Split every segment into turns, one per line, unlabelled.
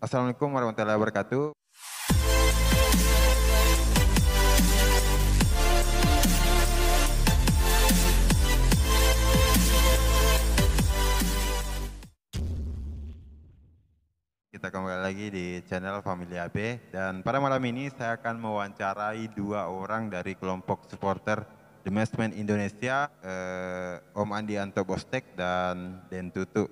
Assalamualaikum warahmatullahi wabarakatuh. Kita kembali lagi di channel Familia B, dan pada malam ini saya akan mewawancarai dua orang dari kelompok supporter The Matchman Indonesia, Om Andi Anto Bostek dan Den Tutu,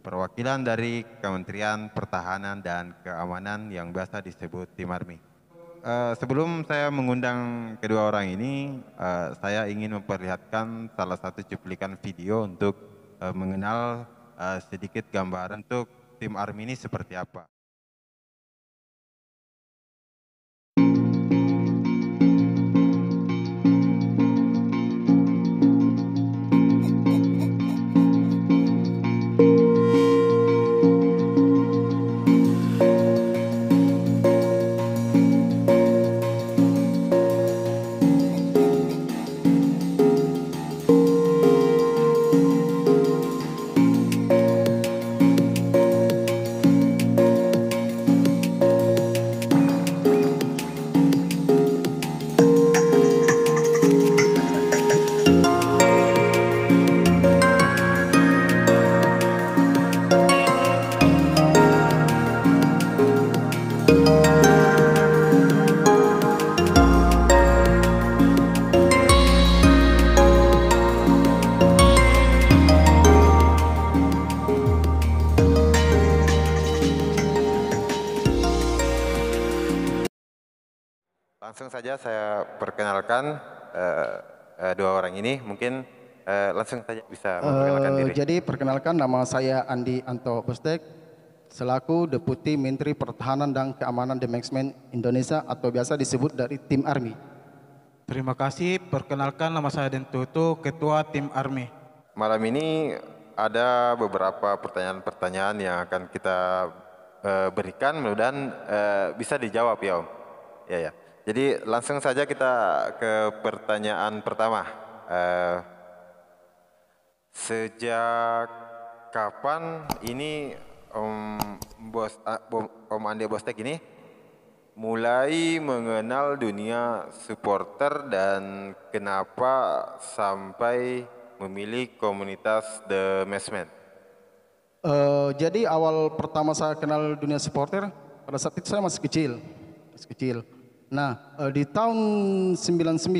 perwakilan dari Kementerian Pertahanan dan Keamanan yang biasa disebut Tim Army. Sebelum saya mengundang kedua orang ini, saya ingin memperlihatkan salah satu cuplikan video untuk mengenal sedikit gambaran untuk Tim Army ini seperti apa. Langsung saja saya perkenalkan dua orang ini. Mungkin langsung saja bisa memperkenalkan diri.
Jadi perkenalkan, nama saya Andi Anto Bostek, selaku Deputi Menteri Pertahanan dan Keamanan The Matchman Indonesia atau biasa disebut dari Tim Army.
Terima kasih. Perkenalkan, nama saya Den Tutu, Ketua Tim Army.
Malam ini ada beberapa pertanyaan-pertanyaan yang akan kita berikan, mudah-mudahan bisa dijawab ya Om. Ya. Jadi langsung saja kita ke pertanyaan pertama. Sejak kapan ini Om Andi Bostek ini mulai mengenal dunia supporter dan kenapa sampai memilih komunitas The Matchman?
Jadi awal pertama saya kenal dunia supporter pada saat itu saya masih kecil. Nah, di tahun 99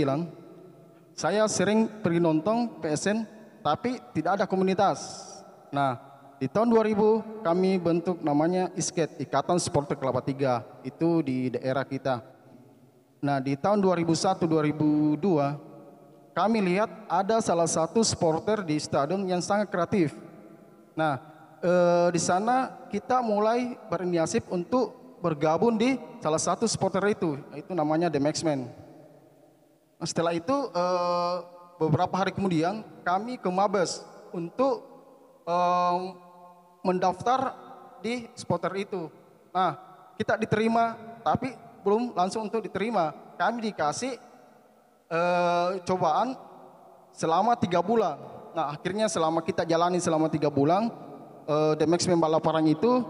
saya sering pergi nonton PSN tapi tidak ada komunitas. Nah, di tahun 2000 kami bentuk namanya ISKET, Ikatan Supporter Kelapa Tiga, itu di daerah kita. Nah, di tahun 2001-2002 kami lihat ada salah satu supporter di stadion yang sangat kreatif. Nah, di sana kita mulai berinisiatif untuk bergabung di salah satu supporter itu namanya The Matchman. Nah, setelah itu beberapa hari kemudian kami ke Mabes untuk mendaftar di supporter itu. Nah, kita diterima, tapi belum langsung untuk diterima. Kami dikasih cobaan selama 3 bulan. Nah, akhirnya selama kita jalani selama 3 bulan, The Matchman Balaparang itu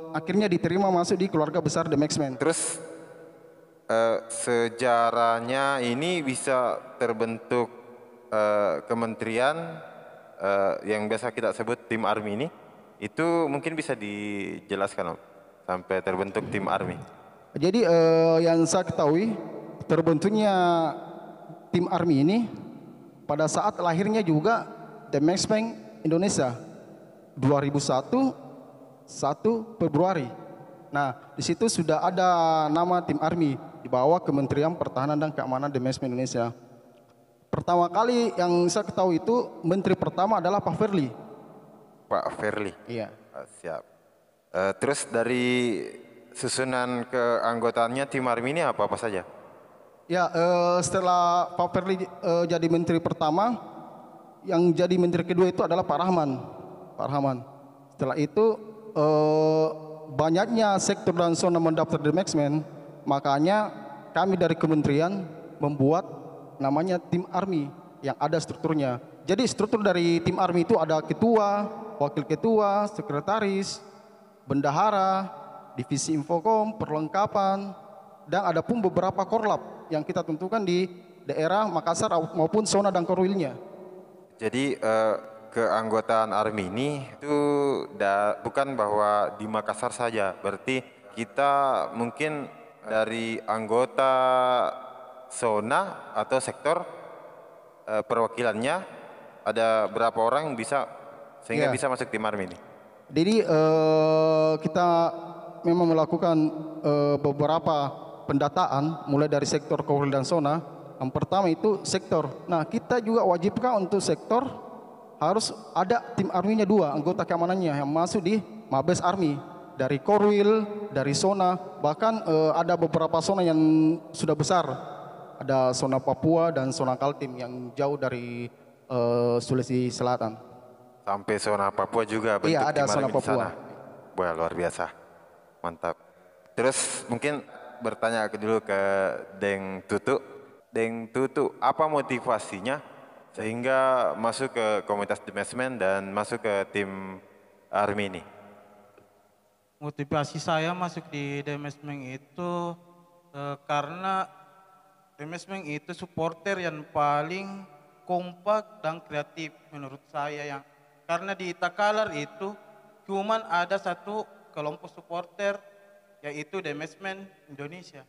akhirnya diterima masuk di keluarga besar The Matchman.
Terus sejarahnya ini bisa terbentuk kementerian yang biasa kita sebut Tim Army ini, itu mungkin bisa dijelaskan Om, sampai terbentuk Tim Army.
Jadi yang saya ketahui terbentuknya Tim Army ini pada saat lahirnya juga The Matchman Indonesia 2001 1 Februari. Nah, di situ sudah ada nama Tim Army di bawah Kementerian Pertahanan dan Keamanan The Matchman Indonesia. Pertama kali yang saya ketahui itu menteri pertama adalah Pak Firly.
Pak Firly.
Iya.
Siap. Terus dari susunan keanggotaannya Tim Army ini apa saja?
Ya, setelah Pak Firly jadi menteri pertama, yang jadi menteri kedua itu adalah Pak Rahman. Setelah itu banyaknya sektor dan zona mendaftar The Matchman, makanya kami dari kementerian membuat namanya Tim Army yang ada strukturnya. Jadi struktur dari Tim Army itu ada ketua, wakil ketua, sekretaris, bendahara, divisi infokom, perlengkapan, dan ada pun beberapa korlap yang kita tentukan di daerah Makassar maupun zona dan korwilnya.
Jadi keanggotaan ARMI ini itu bukan bahwa di Makassar saja, berarti kita mungkin dari anggota zona atau sektor perwakilannya ada berapa orang bisa sehingga
Ya.
bisa masuk tim ARMI ini?
Jadi kita memang melakukan beberapa pendataan mulai dari sektor korwil dan zona. Yang pertama itu sektor. Nah, kita juga wajibkan untuk sektor harus ada tim ARMI-nya 2 anggota keamanannya yang masuk di Mabes ARMI dari korwil, dari zona, bahkan ada beberapa zona yang sudah besar. Ada zona Papua dan zona Kaltim yang jauh dari Sulawesi Selatan.
Sampai zona Papua juga bentuk
Iya, ada
tim
zona
ARMI di
Papua.
sana. Wah, luar biasa. Mantap. Terus mungkin bertanya dulu ke Deng Tutu. Deng Tutu, apa motivasinya sehingga masuk ke komunitas Demesmen dan masuk ke tim ARMI ini?
Motivasi saya masuk di Demesmeng itu karena Demesmeng itu supporter yang paling kompak dan kreatif menurut saya, karena di Takalar itu cuman ada satu kelompok supporter yaitu Demesmen Indonesia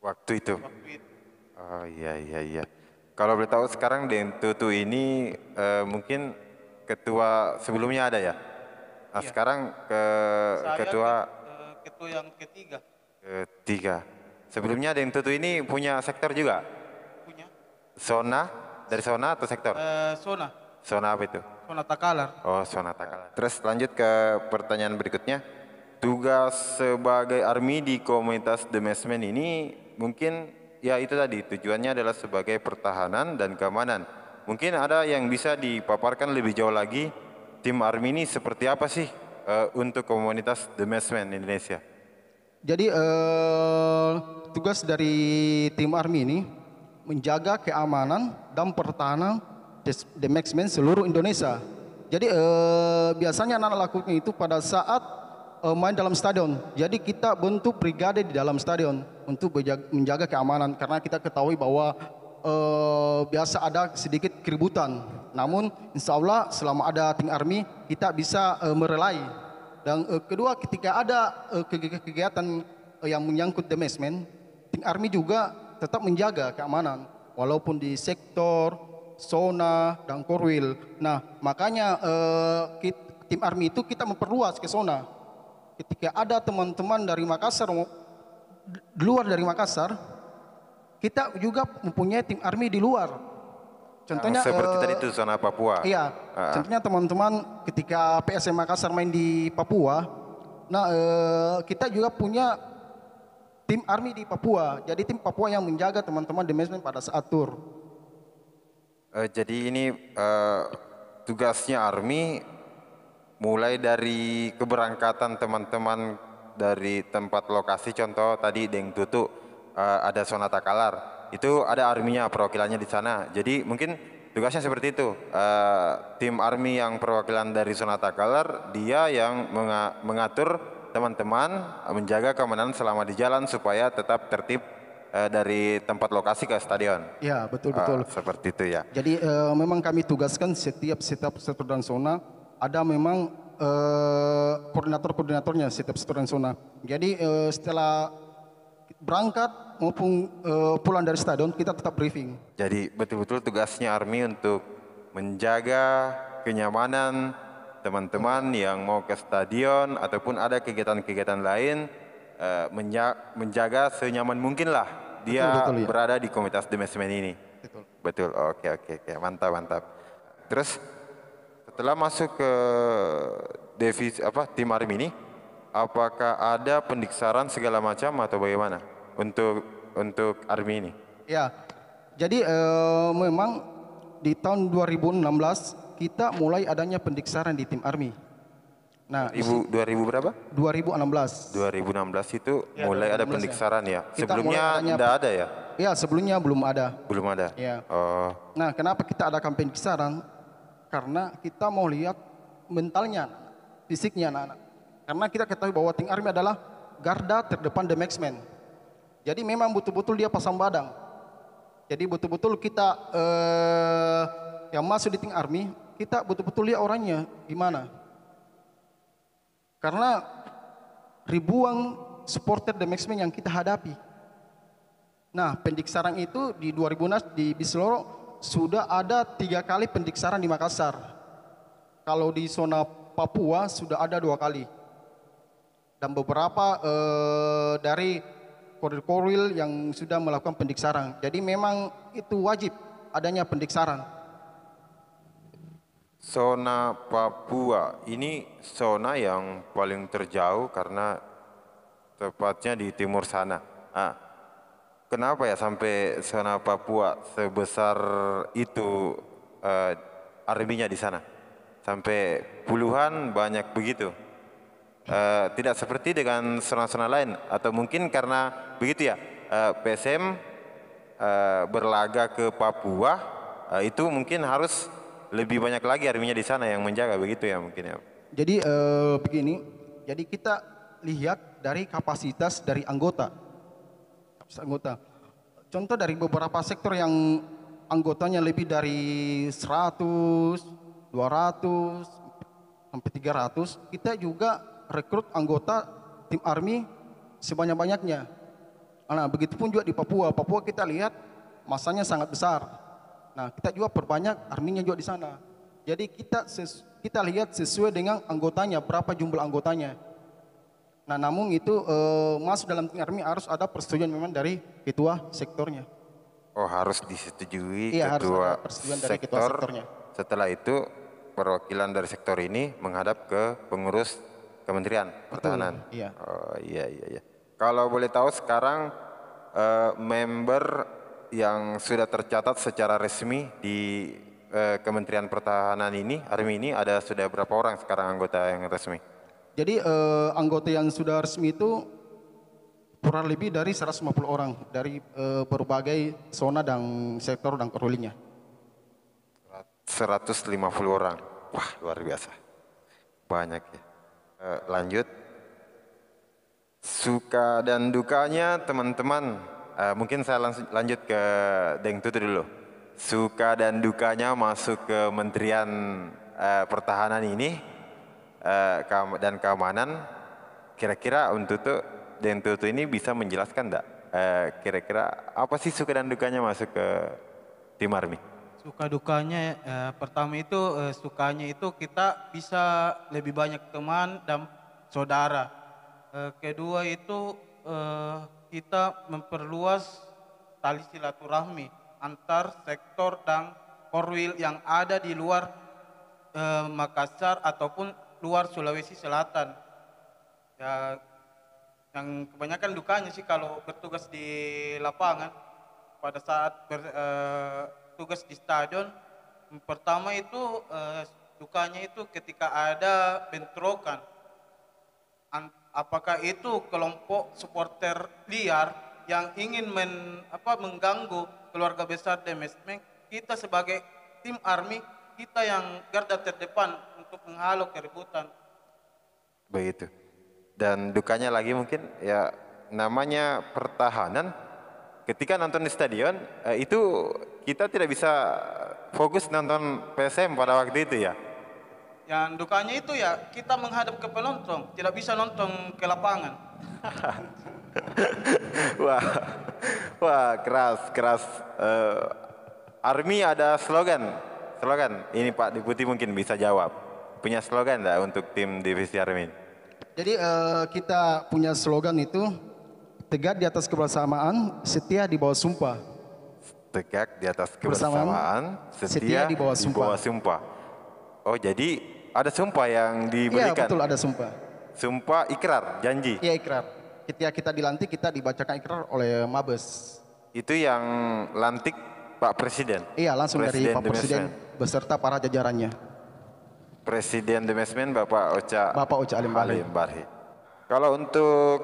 Waktu itu.
waktu itu.
Oh iya. Kalau boleh tahu sekarang Deng Tutu ini mungkin ketua sebelumnya ada ya? Nah
Iya.
sekarang
Saya
ketua
ketua yang ketiga
ketiga. Sebelumnya Deng Tutu ini punya sektor juga?
punya
Zona? Dari zona atau sektor?
zona
Zona apa itu?
zona Takalar.
Oh, zona Takalar. Terus lanjut ke pertanyaan berikutnya. Tugas sebagai ARMI di komunitas Demesmen ini mungkin ya itu tadi tujuannya adalah sebagai pertahanan dan keamanan. Mungkin ada yang bisa dipaparkan lebih jauh lagi tim ARMI ini seperti apa sih untuk komunitas Demesmen Indonesia?
Jadi tugas dari tim ARMI ini menjaga keamanan dan pertahanan Demesmen seluruh Indonesia. Jadi biasanya anak-anak lakukan itu pada saat main dalam stadion. Jadi kita bentuk brigade di dalam stadion untuk menjaga keamanan karena kita ketahui bahwa biasa ada sedikit keributan. Namun insya Allah selama ada tim ARMI kita bisa merelai. Dan kedua ketika ada kegiatan yang menyangkut Demesmen, tim ARMI juga tetap menjaga keamanan walaupun di sektor, zona dan korwil. Nah makanya tim ARMI itu kita memperluas ke zona. Ketika ada teman-teman dari Makassar, luar dari Makassar, kita juga mempunyai tim ARMI di luar. Contohnya
seperti tadi itu zona Papua.
Iya, contohnya teman-teman ketika PSM Makassar main di Papua, nah kita juga punya tim ARMI di Papua. Jadi tim Papua yang menjaga teman-teman Demesmen pada saat tur.
Jadi ini tugasnya ARMI mulai dari keberangkatan teman-teman dari tempat lokasi, contoh tadi Deng Tutu ada zona Takalar, itu ada ARMI-nya perwakilannya di sana. Jadi mungkin tugasnya seperti itu. Tim ARMI yang perwakilan dari zona Takalar, dia yang mengatur teman-teman menjaga keamanan selama di jalan supaya tetap tertib dari tempat lokasi ke stadion.
Ya betul-betul.
Seperti itu ya.
Jadi memang kami tugaskan setiap sektor dan zona ada memang koordinator-koordinatornya setiap sektor dan zona. Jadi setelah berangkat maupun pulang dari stadion kita tetap briefing.
Jadi betul-betul tugasnya ARMI untuk menjaga kenyamanan teman-teman yang mau ke stadion ataupun ada kegiatan-kegiatan lain, menjaga senyaman mungkin lah dia
Betul, ya.
berada di komunitas Demesmen ini. Betul. Oke. Mantap. Terus setelah masuk ke tim ARMI ini, apakah ada pendiksaran segala macam atau bagaimana untuk ARMI ini?
Ya, jadi memang di tahun 2016 kita mulai adanya pendiksaran di tim ARMI. Nah,
2000 berapa?
2016.
2016 itu mulai ada
2016
pendiksaran ya.
Kita
Sebelumnya
mulai adanya-
tidak ada ya?
Ya, sebelumnya belum ada.
Belum ada.
Ya.
Oh,
Nah, kenapa kita adakan pendiksaran? Karena kita mau lihat mentalnya, fisiknya anak-anak. Karena kita ketahui bahwa tim Army adalah garda terdepan the marksman. Jadi memang betul-betul dia pasang badang. Jadi betul-betul kita yang masuk di tim Army, kita betul-betul lihat orangnya gimana. Karena ribuan supporter the marksman yang kita hadapi. Nah, pendik sarang itu di 2016 di Bisloro sudah ada 3 kali pendik sarang di Makassar. Kalau di zona Papua sudah ada 2 kali. Dan beberapa dari koril-koril yang sudah melakukan pendik sarang. Jadi memang itu wajib adanya pendik sarang.
Zona Papua ini zona yang paling terjauh karena tepatnya di timur sana. Kenapa ya sampai zona Papua sebesar itu arminya di sana? Sampai puluhan banyak begitu. Tidak seperti dengan zona-zona lain, atau mungkin karena begitu ya, PSM berlaga ke Papua, itu mungkin harus lebih banyak lagi arminya di sana yang menjaga, begitu ya mungkin ya.
Jadi begini, jadi kita lihat dari kapasitas dari anggota. Contoh dari beberapa sektor yang anggotanya lebih dari 100, 200, sampai 300, kita juga rekrut anggota tim Army sebanyak-banyaknya. Nah, begitupun juga di Papua. Papua kita lihat masanya sangat besar. Nah, kita juga perbanyak arminya juga di sana. Jadi kita lihat sesuai dengan anggotanya, berapa jumlah anggotanya. Nah, namun itu masuk dalam tim Army harus ada persetujuan memang dari ketua sektornya.
Oh, harus disetujui
Iya, harus
ketua
ada persetujuan dari ketua
sektor.
sektornya.
Setelah itu perwakilan dari sektor ini menghadap ke pengurus Kementerian Pertahanan.
Iya.
Oh iya. Kalau boleh tahu sekarang member yang sudah tercatat secara resmi di Kementerian Pertahanan ini, Army ini, ada sudah berapa orang sekarang anggota yang resmi?
Jadi anggota yang sudah resmi itu kurang lebih dari 150 orang dari berbagai zona dan sektor dan korwilnya.
150 orang. Wah, luar biasa. Banyak ya. Lanjut. Suka dan dukanya teman-teman. Mungkin saya langsung lanjut ke Deng Tutu dulu. Suka dan dukanya masuk ke Kementerian Pertahanan ini dan keamanan. Kira-kira untuk Deng Tutu ini bisa menjelaskan enggak? Kira-kira apa sih suka dan dukanya masuk ke tim Army?
Suka dukanya pertama itu sukanya itu kita bisa lebih banyak teman dan saudara. Kedua itu kita memperluas tali silaturahmi antar sektor dan korwil yang ada di luar Makassar ataupun luar Sulawesi Selatan. Ya, yang kebanyakan dukanya sih kalau bertugas di lapangan pada saat tugas di stadion, pertama itu dukanya itu ketika ada bentrokan, apakah itu kelompok supporter liar yang ingin mengganggu keluarga besar Demesmek. Kita sebagai tim Army, kita yang garda terdepan untuk menghalau keributan.
Begitu. Dan dukanya lagi mungkin ya namanya pertahanan. Ketika nonton di stadion, itu kita tidak bisa fokus nonton PSM pada waktu itu ya.
Yang dukanya itu ya kita menghadap ke penonton, tidak bisa nonton ke lapangan.
Wah keras. Army ada slogan. Ini Pak Deputi mungkin bisa jawab. Punya slogan enggak untuk tim divisi Army?
Jadi kita punya slogan itu tegak di atas kebersamaan, setia di bawah sumpah.
Tegak di atas kebersamaan, setia di bawah sumpah. Oh, jadi ada sumpah yang diberikan?
Iya, betul, ada sumpah.
Sumpah ikrar, janji?
Iya, ikrar. Ketika kita dilantik, kita dibacakan ikrar oleh Mabes.
Itu yang lantik Pak Presiden?
Iya, langsung dari Pak Presiden beserta para jajarannya.
Presiden Demesmen Bapak Ocha
Alim
Barhi. Kalau untuk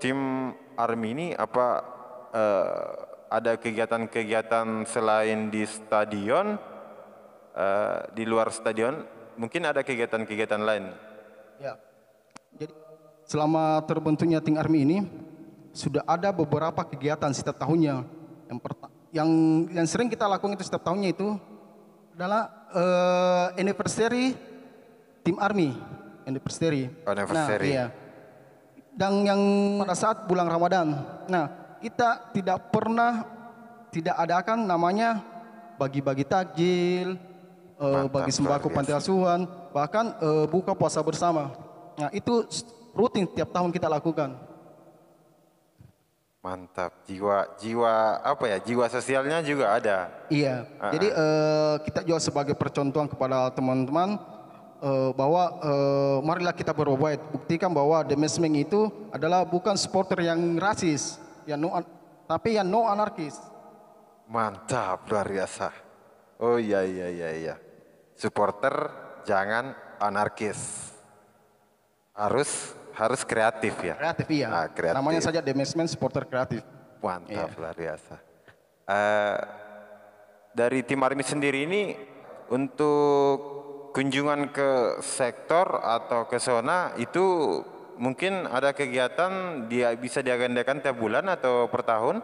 tim Army ini apa ada kegiatan-kegiatan selain di stadion, di luar stadion, mungkin ada kegiatan-kegiatan lain?
Ya. Jadi selama terbentuknya Tim Army ini sudah ada beberapa kegiatan setiap tahunnya. Yang sering kita lakukan itu setiap tahunnya itu adalah anniversary Tim Army, anniversary.
Anniversary.
Nah, iya. Dan yang pada saat bulan Ramadan. Nah, kita tidak adakan namanya bagi-bagi takjil, bagi sembako panti asuhan, bahkan buka puasa bersama. Nah, itu rutin tiap tahun kita lakukan.
Mantap, jiwa apa ya? Jiwa sosialnya juga ada.
Iya. Jadi kita juga sebagai percontohan kepada teman-teman bahwa marilah kita berbuat buktikan bahwa The Mesmeng itu adalah bukan supporter yang rasis, tapi yang no anarkis.
Mantap, luar biasa. Oh iya. Supporter jangan anarkis. Harus kreatif ya.
Kreatif iya.
Nah, kreatif.
Namanya saja The Mesmeng supporter kreatif.
Mantap, luar biasa. Dari Tim Army sendiri ini untuk kunjungan ke sektor atau ke zona itu mungkin ada kegiatan dia bisa diagendakan tiap bulan atau per tahun?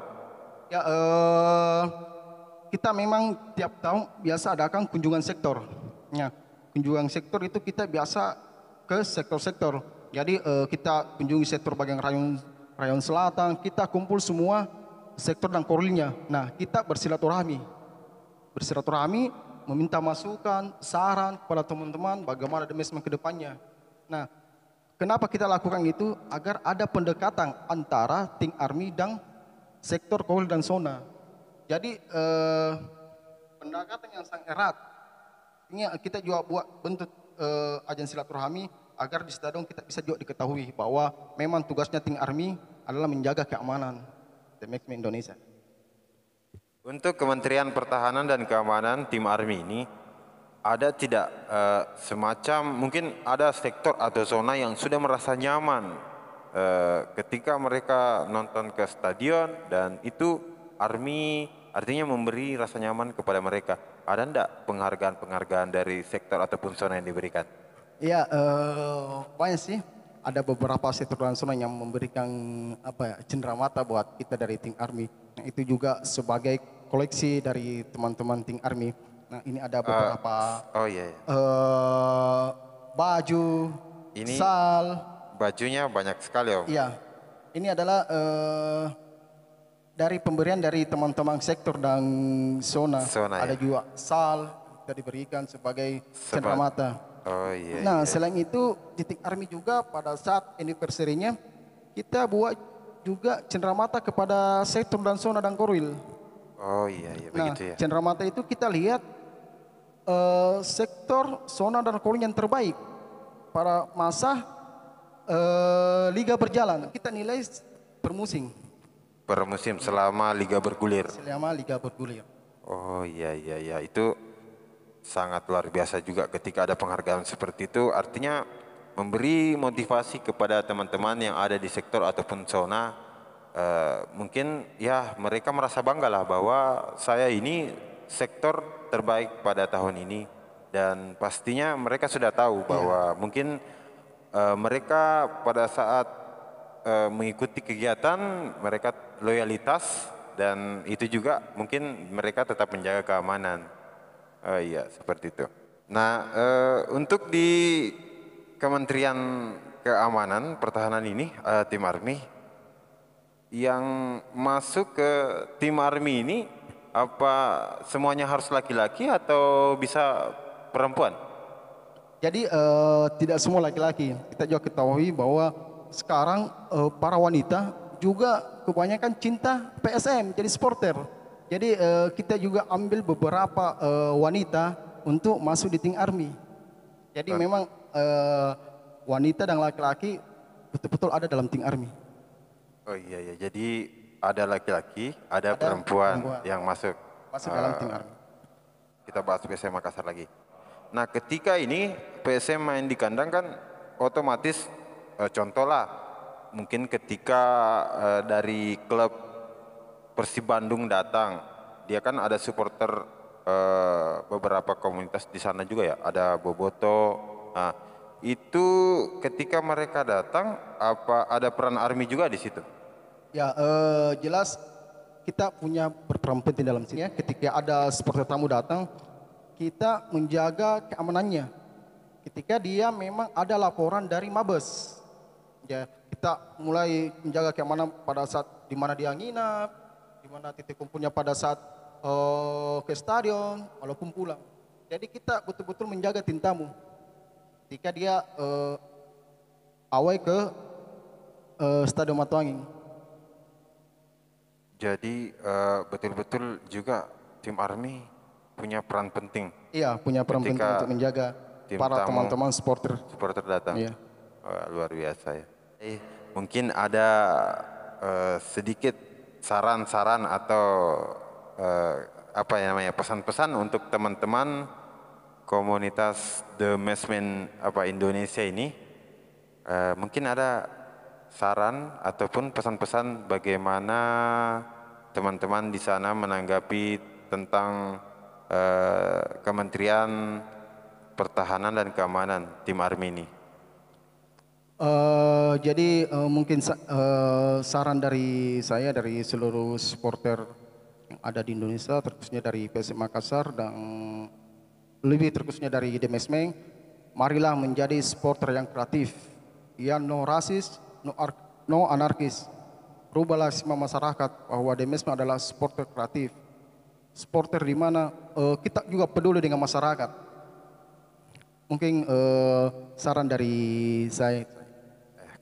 Ya, kita memang tiap tahun biasa adakan kunjungan sektor. Ya, kunjungan sektor itu kita biasa ke sektor-sektor. Jadi kita kunjungi sektor bagian rayon selatan, kita kumpul semua sektor dan korwilnya. Nah, kita bersilaturahmi, meminta masukan, saran kepada teman-teman bagaimana The Mesmeng ke depannya. Nah, kenapa kita lakukan itu? Agar ada pendekatan antara Tim Army dan sektor korwil dan zona. Jadi pendekatan yang sangat erat. Ini kita juga buat bentuk agen silaturahmi agar di stadion kita bisa juga diketahui bahwa memang tugasnya Tim Army adalah menjaga keamanan The Mesmeng Indonesia.
Untuk Kementerian Pertahanan dan Keamanan Tim Army ini ada tidak semacam mungkin ada sektor atau zona yang sudah merasa nyaman ketika mereka nonton ke stadion dan itu Army artinya memberi rasa nyaman kepada mereka. Ada enggak penghargaan dari sektor ataupun zona yang diberikan?
Iya, banyak sih. Ada beberapa sektor dan zona yang memberikan cenderamata buat kita dari Tim Army. Nah, itu juga sebagai koleksi dari teman-teman Tim Army. Nah, ini ada beberapa baju,
ini
sal.
Bajunya banyak sekali Om.
Iya, ini adalah dari pemberian dari teman-teman sektor dan zona. Ada juga sal kita diberikan sebagai cenderamata.
Oh iya.
Nah, selain itu di Tim Army juga pada saat anniversary-nya kita buat juga cenderamata kepada sektor dan zona dan korwil.
Oh iya begitu ya.
Cenderamata itu kita lihat sektor, zona dan korwil yang terbaik pada masa liga berjalan. Kita nilai per musim.
Per musim selama liga bergulir.
Selama liga bergulir.
Oh iya itu sangat luar biasa juga ketika ada penghargaan seperti itu, artinya memberi motivasi kepada teman-teman yang ada di sektor ataupun zona. Mungkin ya mereka merasa bangga lah bahwa saya ini sektor terbaik pada tahun ini dan pastinya mereka sudah tahu bahwa mungkin mereka pada saat mengikuti kegiatan mereka loyalitas dan itu juga mungkin mereka tetap menjaga keamanan. Oh iya, seperti itu. Nah, untuk di Kementerian Keamanan Pertahanan ini, Tim Army, yang masuk ke Tim Army ini, apa semuanya harus laki-laki atau bisa perempuan?
Jadi tidak semua laki-laki. Kita juga ketahui bahwa sekarang para wanita juga kebanyakan cinta PSM, jadi supporter. Jadi kita juga ambil beberapa wanita untuk masuk di Tim Army. Jadi memang wanita dan laki-laki betul-betul ada dalam Tim Army.
Oh iya, jadi ada laki-laki, ada perempuan yang masuk
dalam Tim Army.
Kita bahas PSM Makassar lagi. Nah ketika ini PSM main di kandang kan otomatis contoh lah mungkin ketika dari klub Persib Bandung datang, dia kan ada supporter beberapa komunitas di sana juga ya, ada Boboto. Nah, itu ketika mereka datang, apa ada peran ARMY juga di situ?
Ya, jelas kita punya berperan penting dalam sini ya. Ketika ada supporter tamu datang, kita menjaga keamanannya. Ketika dia memang ada laporan dari Mabes, ya kita mulai menjaga keamanan pada saat di mana dia nginap, di mana titik kumpulnya pada saat ke stadion, walaupun pulang. Jadi kita betul-betul menjaga tim tamu. Ketika dia away ke Stadion Matuanging.
Jadi betul-betul juga tim ARMY punya peran penting.
Iya, punya peran penting
Ketika
untuk menjaga
tim
para
tamu,
teman-teman supporter.
supporter datang.
Iya.
Wah, luar biasa ya. Mungkin ada sedikit saran-saran atau apa ya namanya pesan-pesan untuk teman-teman komunitas The Matchman Indonesia ini. Mungkin ada saran ataupun pesan-pesan bagaimana teman-teman di sana menanggapi tentang Kementerian Pertahanan dan Keamanan tim ARMY ini.
Jadi mungkin saran dari saya, dari seluruh supporter yang ada di Indonesia, terkhususnya dari PSM Makassar dan lebih terkhususnya dari The Matchman, marilah menjadi supporter yang kreatif, yang no rasis, no anarkis. Rubahlah stigma masyarakat bahwa The Matchman adalah supporter kreatif, supporter di mana kita juga peduli dengan masyarakat. Mungkin saran dari saya.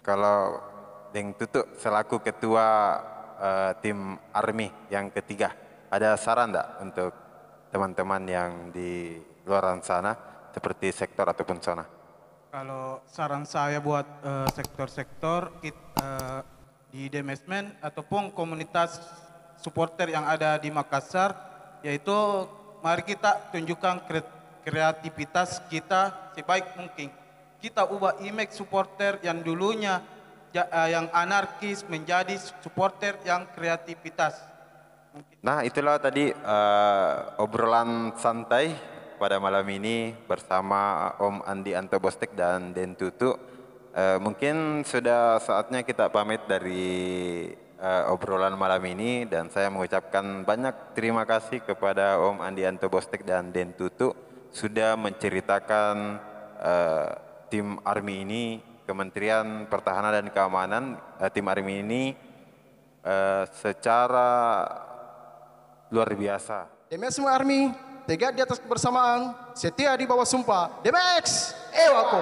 Kalau Deng Tutuk selaku ketua tim ARMY yang ketiga, ada saran enggak untuk teman-teman yang di luar sana seperti sektor ataupun zona?
Kalau saran saya buat sektor-sektor di The Matchman ataupun komunitas supporter yang ada di Makassar, yaitu mari kita tunjukkan kreativitas kita sebaik mungkin. Kita ubah image supporter yang dulunya yang anarkis menjadi supporter yang kreativitas.
Nah, itulah tadi obrolan santai pada malam ini bersama Om Andi Antobostek dan Den Tutu. Mungkin sudah saatnya kita pamit dari obrolan malam ini, dan saya mengucapkan banyak terima kasih kepada Om Andi Antobostek dan Den Tutu sudah menceritakan tim ARMY ini, Kementerian Pertahanan dan Keamanan, tim ARMY ini secara luar biasa.
The Matchman Army, tegak di atas kebersamaan, setia di bawah sumpah. The Max, Ewako.